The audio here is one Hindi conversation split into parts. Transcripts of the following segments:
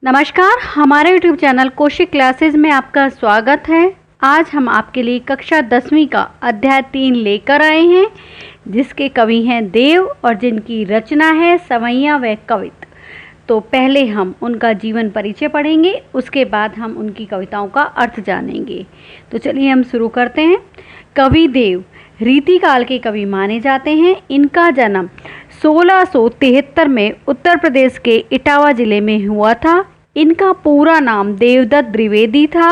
नमस्कार, हमारे YouTube चैनल कौशिक क्लासेस में आपका स्वागत है। आज हम आपके लिए कक्षा 10वीं का अध्याय 3 लेकर आए हैं, जिसके कवि हैं देव और जिनकी रचना है सवैया व कवित। तो पहले हम उनका जीवन परिचय पढ़ेंगे, उसके बाद हम उनकी कविताओं का अर्थ जानेंगे। तो चलिए हम शुरू करते हैं। कवि देव रीतिकाल के कवि माने जाते हैं। इनका जन्म 1673 में उत्तर प्रदेश के इटावा जिले में हुआ था। इनका पूरा नाम देवदत्त द्विवेदी था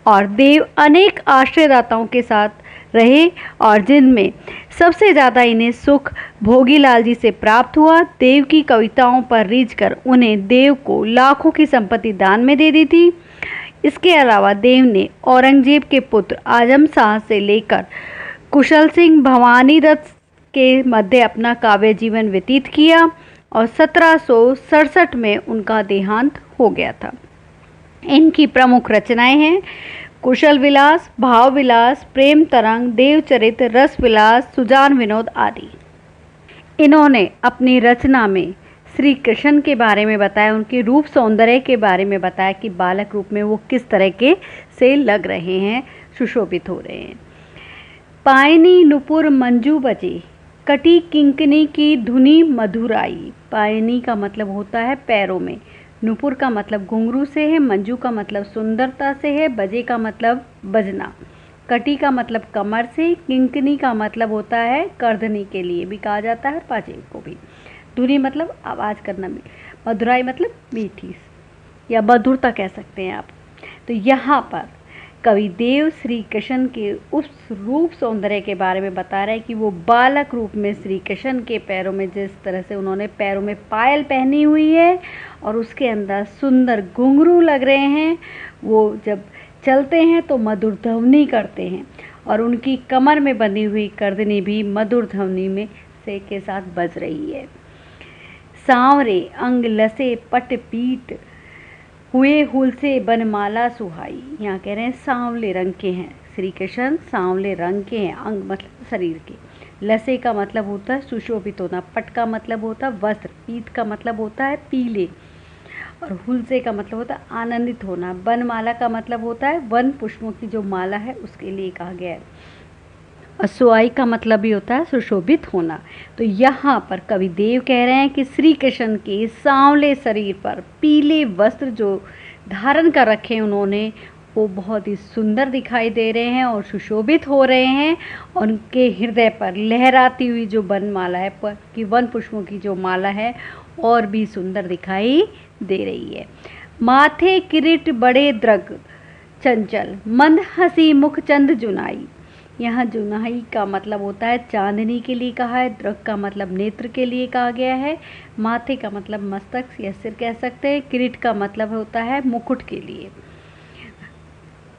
और देव अनेक आश्रयदाताओं के साथ रहे और जिनमें सबसे ज़्यादा इन्हें सुख भोगीलाल जी से प्राप्त हुआ। देव की कविताओं पर रीझकर उन्हें देव को लाखों की संपत्ति दान में दे दी थी। इसके अलावा देव ने औरंगजेब के पुत्र आजम शाह से लेकर कुशल सिंह भवानी दत्त के मध्य अपना काव्य जीवन व्यतीत किया और 1767 में उनका देहांत हो गया था। इनकी प्रमुख रचनाएं हैं कुशल विलास, भाव विलास, प्रेम तरंग, देवचरित, रस विलास, सुजान विनोद आदि। इन्होंने अपनी रचना में श्री कृष्ण के बारे में बताया, उनके रूप सौंदर्य के बारे में बताया कि बालक रूप में वो किस तरह के से लग रहे हैं, सुशोभित हो रहे हैं। पायनी नुपुर मंजू बजे, कटी किंकनी की धुनी मधुर आई। पायनी का मतलब होता है पैरों में, नुपुर का मतलब घुंघरू से है, मंजू का मतलब सुंदरता से है, बजे का मतलब बजना, कटी का मतलब कमर से, किंकनी का मतलब होता है करधनी के लिए भी कहा जाता है, पाजे को भी। धुनी मतलब आवाज़ करना भी, मधुराई मतलब मीठी या मधुरता कह सकते हैं आप। तो यहाँ पर कवि देव श्री कृष्ण के उस रूप सौंदर्य के बारे में बता रहे हैं कि वो बालक रूप में श्री कृष्ण के पैरों में जिस तरह से उन्होंने पैरों में पायल पहनी हुई है और उसके अंदर सुंदर घुंघरू लग रहे हैं, वो जब चलते हैं तो मधुर ध्वनि करते हैं और उनकी कमर में बंधी हुई करधनी भी मधुर ध्वनि में से के साथ बज रही है। सांवरे अंग लसे पट पीट हुए हुल से बनमाला सुहाई। यहाँ कह रहे हैं सांवले रंग के हैं श्री कृष्ण, सांवले रंग के हैं, अंग मतलब शरीर के। लसे का मतलब होता है सुशोभित होना, पट का मतलब होता है वस्त्र, पीत का मतलब होता है पीले और हुलसे का मतलब होता है आनंदित होना। बनमाला का मतलब होता है वन पुष्पों की जो माला है उसके लिए कहा गया है। सुहाई का मतलब भी होता है सुशोभित होना। तो यहाँ पर कवि देव कह रहे हैं कि श्री कृष्ण के सांवले शरीर पर पीले वस्त्र जो धारण कर रखे हैं उन्होंने, वो बहुत ही सुंदर दिखाई दे रहे हैं और सुशोभित हो रहे हैं। और उनके हृदय पर लहराती हुई जो बनमाला है, पर कि वन पुष्पों की जो माला है, और भी सुंदर दिखाई दे रही है। माथे किरीट बड़े द्रग चंचल, मंद हंसी मुख चंद जुनाई। यहाँ जुनाई का मतलब होता है चांदनी के लिए कहा है, द्रग का मतलब नेत्र के लिए कहा गया है, माथे का मतलब मस्तक या सिर कह सकते हैं, किरीट का मतलब होता है मुकुट के लिए,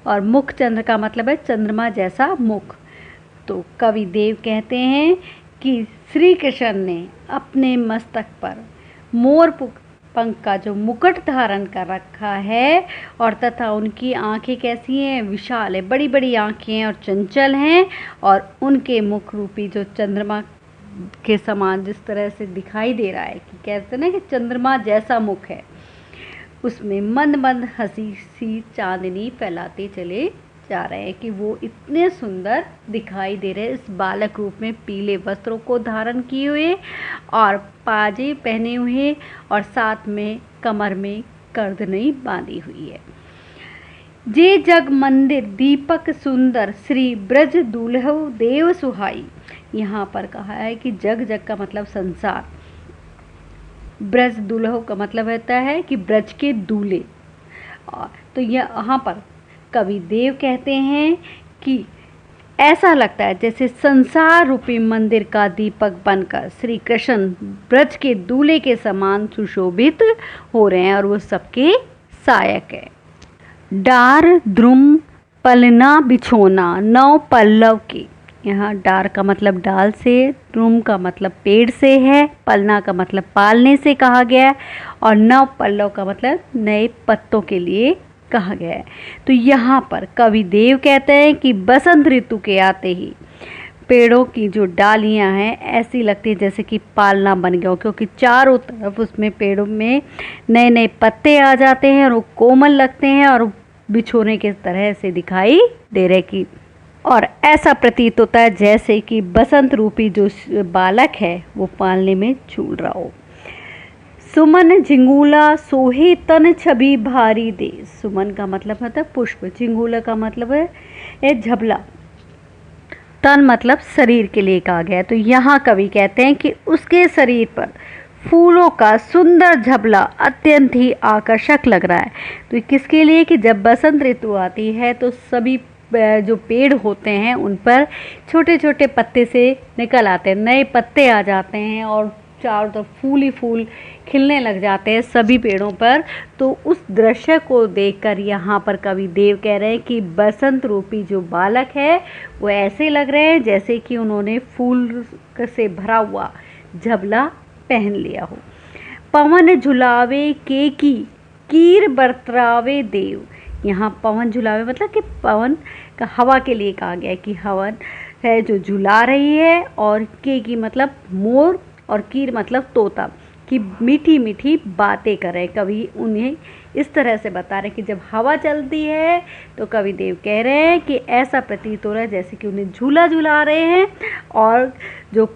और मुख चंद्र का मतलब है चंद्रमा जैसा मुख। तो कवि देव कहते हैं कि श्री कृष्ण ने अपने मस्तक पर मोर पंख का जो मुकुट धारण कर रखा है और तथा उनकी आंखें कैसी हैं, विशाल है, बड़ी बड़ी आंखें हैं और चंचल हैं, और उनके मुख रूपी जो चंद्रमा के समान जिस तरह से दिखाई दे रहा है कि कहते हैं ना कि चंद्रमा जैसा मुख है, उसमें मंद मंद हंसी सी चांदनी फैलाते चले जा रहे हैं कि वो इतने सुंदर दिखाई दे रहे हैं इस बालक रूप में, पीले वस्त्रों को धारण किए हुए और पाजे पहने हुए और साथ में कमर में करधनी बांधी हुई है। जे जग मंदिर दीपक सुंदर, श्री ब्रज दुल्हव देव सुहाई। यहाँ पर कहा है कि जग जग का मतलब संसार, ब्रज दुल्हव का मतलब होता है कि ब्रज के दूल्हे। तो यहाँ पर कवि देव कहते हैं कि ऐसा लगता है जैसे संसार रूपी मंदिर का दीपक बनकर श्री कृष्ण ब्रज के दूल्हे के समान सुशोभित हो रहे हैं और वो सबके सहायक है। डार द्रुम पलना बिछोना नौ पल्लव के। यहाँ डार का मतलब डाल से, द्रुम का मतलब पेड़ से है, पलना का मतलब पालने से कहा गया है, और नौ पल्लव का मतलब नए पत्तों के लिए कहा गया है। तो यहाँ पर कवि देव कहते हैं कि बसंत ऋतु के आते ही पेड़ों की जो डालियां हैं ऐसी लगती है जैसे कि पालना बन गया हो, क्योंकि चारों तरफ उसमें पेड़ों में नए नए पत्ते आ जाते हैं और वो कोमल लगते हैं और बिछोने के तरह से दिखाई दे रहे कि, और ऐसा प्रतीत होता है जैसे कि बसंत रूपी जो बालक है वो पालने में झूल रहा हो। सुमन झिंगूला सोहे तन छवि भारी दे। सुमन का मतलब होता है पुष्प, झिंगूला का मतलब है झबला, तन मतलब शरीर के लिए कहा गया है। तो यहाँ कवि कहते हैं कि उसके शरीर पर फूलों का सुंदर झबला अत्यंत ही आकर्षक लग रहा है। तो किसके लिए कि जब बसंत ऋतु आती है तो सभी जो पेड़ होते हैं उन पर छोटे छोटे पत्ते से निकल आते हैं, नए पत्ते आ जाते हैं और चारों तरफ फूल ही फूल खिलने लग जाते हैं सभी पेड़ों पर। तो उस दृश्य को देखकर यहाँ पर कवि देव कह रहे हैं कि बसंत रूपी जो बालक है वो ऐसे लग रहे हैं जैसे कि उन्होंने फूल से भरा हुआ झबला पहन लिया हो। पवन झुलावे के की कीर बरतरावे देव। यहाँ पवन झुलावे मतलब कि पवन का हवा के लिए कहा गया है कि हवन है जो झुला रही है, और के की मतलब मोर और कीर मतलब तोता, कि मीठी मीठी बातें करें। कवि उन्हें इस तरह से बता रहे हैं कि जब हवा चलती है तो कवि देव कह रहे हैं कि ऐसा प्रतीत हो रहा है जैसे कि उन्हें झूला झुला रहे हैं, और जो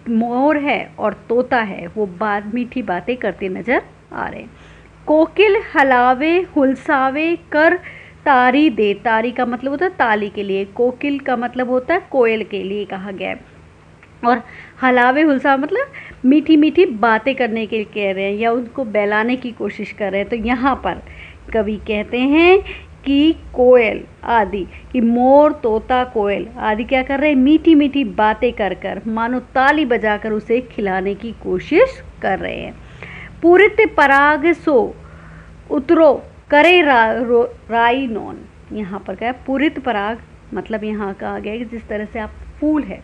मोर है और तोता है वो मीठी बातें करते नजर आ रहे हैं। कोकिल हलावे हुलसावे कर तारी दे। तारी का मतलब होता है ताली के लिए, कोकिल का मतलब होता है कोयल के लिए कहा गया है, और हलावे हुलसा मतलब मीठी मीठी बातें करने के लिए कह रहे हैं या उनको बहलाने की कोशिश कर रहे हैं। तो यहाँ पर कवि कहते हैं कि कोयल आदि, कि मोर तोता कोयल आदि क्या कर रहे हैं, मीठी मीठी बातें कर कर मानो ताली बजाकर उसे खिलाने की कोशिश कर रहे हैं। पूरित पराग सो उतरो करे राई नौन। यहाँ पर क्या है, पूरित पराग मतलब यहाँ कहा गया है कि जिस तरह से आप फूल है,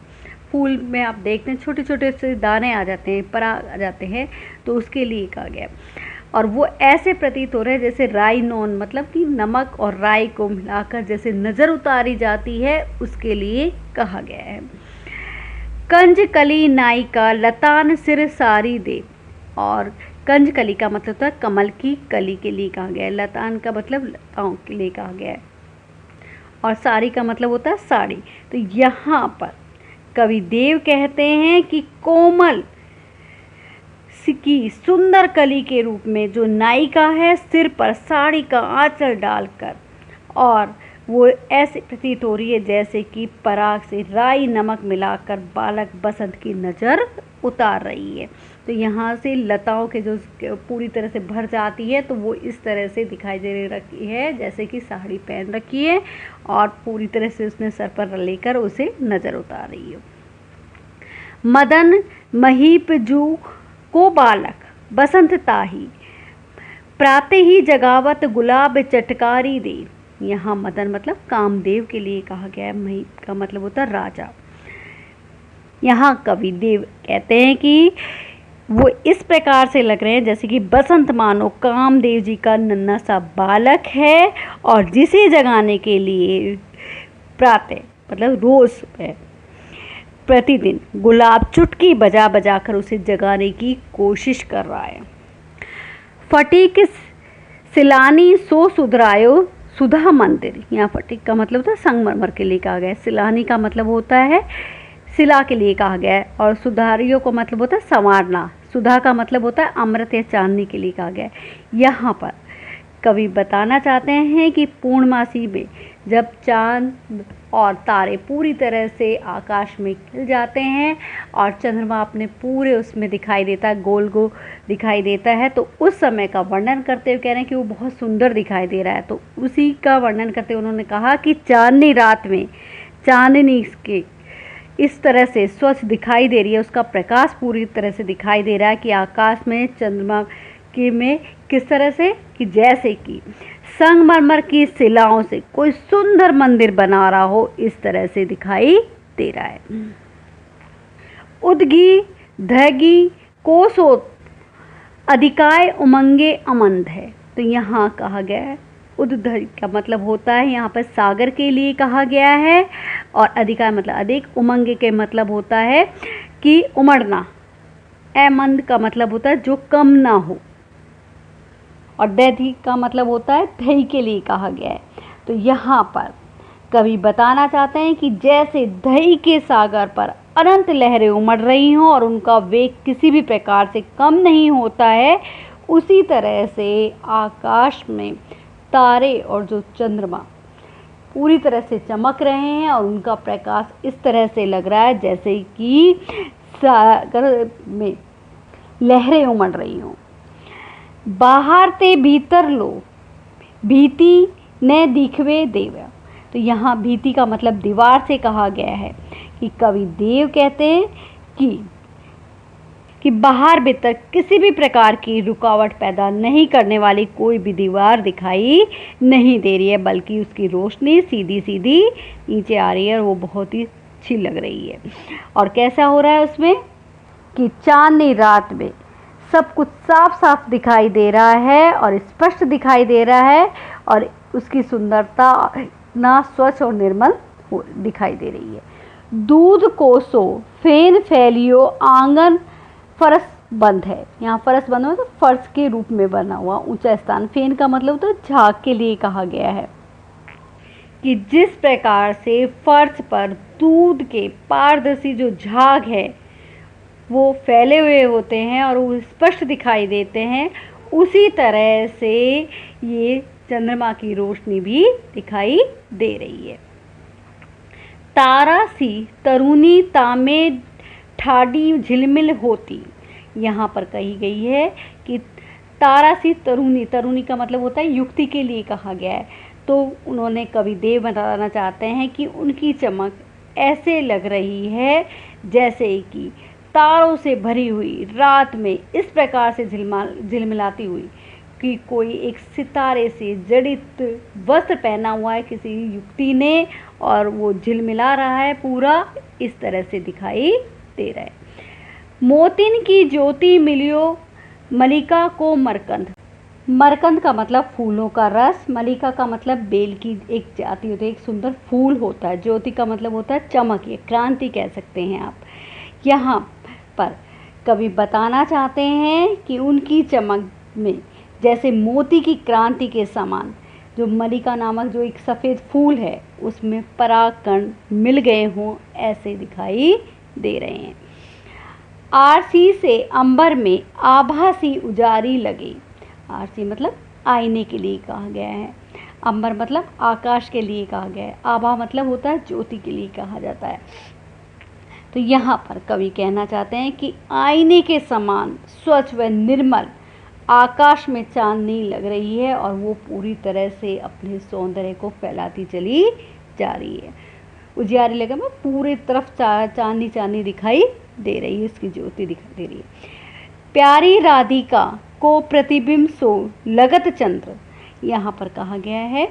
फूल में आप देखते हैं छोटे छोटे से दाने आ जाते हैं, पराग आ जाते हैं, तो उसके लिए कहा गया है। और वो ऐसे प्रतीत हो रहे हैं जैसे राई नौन मतलब कि नमक और राई को मिलाकर जैसे नज़र उतारी जाती है, उसके लिए कहा गया है। कंज कली नायिका लतान सिर सारी दे। और कंज कली का मतलब होता है कमल की कली के लिए कहा गया है, लतान का मतलब लताओं के लिए कहा गया है, और साड़ी का मतलब होता है साड़ी। तो यहाँ पर कवि देव कहते हैं कि कोमल की सुंदर कली के रूप में जो नायिका है सिर पर साड़ी का आंचल डालकर, और वो ऐसे प्रतीत हो रही है जैसे कि पराग से राई नमक मिलाकर बालक बसंत की नज़र उतार रही है। तो यहाँ से लताओं के जो पूरी तरह से भर जाती है तो वो इस तरह से दिखाई दे रही है जैसे कि साड़ी पहन रखी है और पूरी तरह से उसने सर पर लेकर उसे नज़र उतार रही है। मदन महीप जू को बालक बसंत ताही प्राते ही जगावत गुलाब चटकारी दे। यहाँ मदन मतलब कामदेव के लिए कहा गया है, महीप का मतलब होता है राजा। यहाँ कवि देव कहते हैं कि वो इस प्रकार से लग रहे हैं जैसे कि बसंत मानो कामदेव जी का नन्हा सा बालक है, और जिसे जगाने के लिए प्रातः मतलब रोज प्रतिदिन गुलाब चुटकी बजा बजा कर उसे जगाने की कोशिश कर रहा है। फटीक सिलानी सो सुधरायो सुधा मंदिर। यहाँ फटीक का मतलब होता है संगमरमर के लिए कहा गया है, सिलानी का मतलब होता है सिला के लिए कहा गया है, और सुधारियों को मतलब होता है संवारना, सुधा का मतलब होता है अमृत या चांदनी के लिए कहा गया है। यहाँ पर कवि बताना चाहते हैं कि पूर्णमासी में जब चांद और तारे पूरी तरह से आकाश में खिल जाते हैं और चंद्रमा अपने पूरे उसमें दिखाई देता है, गोल गोल दिखाई देता है, तो उस समय का वर्णन करते हुए कह रहे हैं कि वो बहुत सुंदर दिखाई दे रहा है। तो उसी का वर्णन करते हुए उन्होंने कहा कि चांदनी रात में चांदनी के इस तरह से स्वच्छ दिखाई दे रही है, उसका प्रकाश पूरी तरह से दिखाई दे रहा है कि आकाश में चंद्रमा के में किस तरह से कि जैसे कि संगमरमर की शिलाओं से कोई सुंदर मंदिर बना रहा हो, इस तरह से दिखाई दे रहा है। उदगी धगी कोसो अधिकाय उमंगे अमंद है। तो यहाँ कहा गया है उद्ध का मतलब होता है यहाँ पर सागर के लिए कहा गया है, और अधिकार मतलब अधिक, उमंग के मतलब होता है कि उमड़ना, एमंद का मतलब होता है जो कम ना हो, और दैधी का मतलब होता है दही के लिए कहा गया है। तो यहाँ पर कवि बताना चाहते हैं कि जैसे दही के सागर पर अनंत लहरें उमड़ रही हों और उनका वेग किसी भी प्रकार से कम नहीं होता है, उसी तरह से आकाश में तारे और जो चंद्रमा पूरी तरह से चमक रहे हैं और उनका प्रकाश इस तरह से लग रहा है जैसे कि सागर में लहरें उमड़ रही हों। बाहर ते भीतर लो भीति ने दिखवे देव। तो यहाँ भीति का मतलब दीवार से कहा गया है कि कवि देव कहते हैं कि बाहर भीतर किसी भी प्रकार की रुकावट पैदा नहीं करने वाली कोई भी दीवार दिखाई नहीं दे रही है, बल्कि उसकी रोशनी सीधी सीधी नीचे आ रही है और वो बहुत ही अच्छी लग रही है। और कैसा हो रहा है उसमें कि चांदनी रात में सब कुछ साफ साफ दिखाई दे रहा है और स्पष्ट दिखाई दे रहा है, और उसकी सुंदरता ना स्वच्छ और निर्मल दिखाई दे रही है। दूध कोसो फेन फैलियो आंगन फरस बंद है। यहाँ फरस बंद हो तो फर्श के रूप में बना हुआ ऊंचा स्थान। फेन का मतलब होता है झाग के लिए कहा गया है कि जिस प्रकार से फर्श पर दूध के पारदर्शी जो झाग है वो फैले हुए होते हैं और वो स्पष्ट दिखाई देते हैं, उसी तरह से ये चंद्रमा की रोशनी भी दिखाई दे रही है। तारा सी तरुणी तामे ठाडी झिलमिल होती, यहाँ पर कही गई है कि तारा सी तरुणी, तरुणी का मतलब होता है युक्ति के लिए कहा गया है। तो उन्होंने कवि देव बताना चाहते हैं कि उनकी चमक ऐसे लग रही है जैसे कि तारों से भरी हुई रात में इस प्रकार से झिलमिलाती हुई कि कोई एक सितारे से जड़ित वस्त्र पहना हुआ है किसी युक्ति ने, और वो झिलमिला रहा है पूरा, इस तरह से दिखाई दे रहा है। मोतिन की ज्योति मिलियो मलिका को मरकंद। मरकंद का मतलब फूलों का रस, मलिका का मतलब बेल की एक जाति होती है, एक सुंदर फूल होता है। ज्योति का मतलब होता है चमक, ये क्रांति कह सकते हैं आप। यहाँ पर कवि बताना चाहते हैं कि उनकी चमक में जैसे मोती की क्रांति के समान जो मलिका नामक जो एक सफ़ेद फूल है उसमें परागकण मिल गए हों, ऐसे दिखाई दे रहे हैं। आरसी से अंबर में आभासी उजारी लगे। आरसी मतलब आईने के लिए कहा गया है, अंबर मतलब आकाश के लिए कहा गया है, आभा मतलब होता है ज्योति के लिए कहा जाता है। तो यहाँ पर कवि कहना चाहते हैं कि आईने के समान स्वच्छ व निर्मल आकाश में चांदनी लग रही है और वो पूरी तरह से अपने सौंदर्य को फैलाती चली जा रही है। उजियारी लगे में पूरी तरफ चांदनी चांदनी दिखाई दे रही है, उसकी ज्योति दिखाई दे रही है। प्यारी राधिका को प्रतिबिंब सो लगत चंद्र, यहाँ पर कहा गया है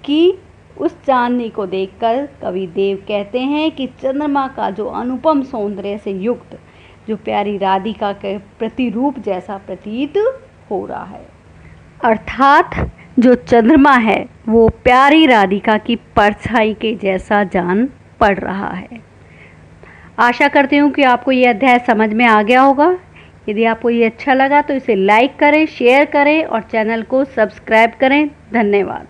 कि उस चांदनी को देखकर कवि देव कहते हैं कि चंद्रमा का जो अनुपम सौंदर्य से युक्त जो प्यारी राधिका के प्रतिरूप जैसा प्रतीत हो रहा है। अर्थात जो चंद्रमा है वो प्यारी राधिका की परछाई के जैसा जान पड़ रहा है। आशा करती हूँ कि आपको ये अध्याय समझ में आ गया होगा। यदि आपको ये अच्छा लगा तो इसे लाइक करें, शेयर करें और चैनल को सब्सक्राइब करें। धन्यवाद।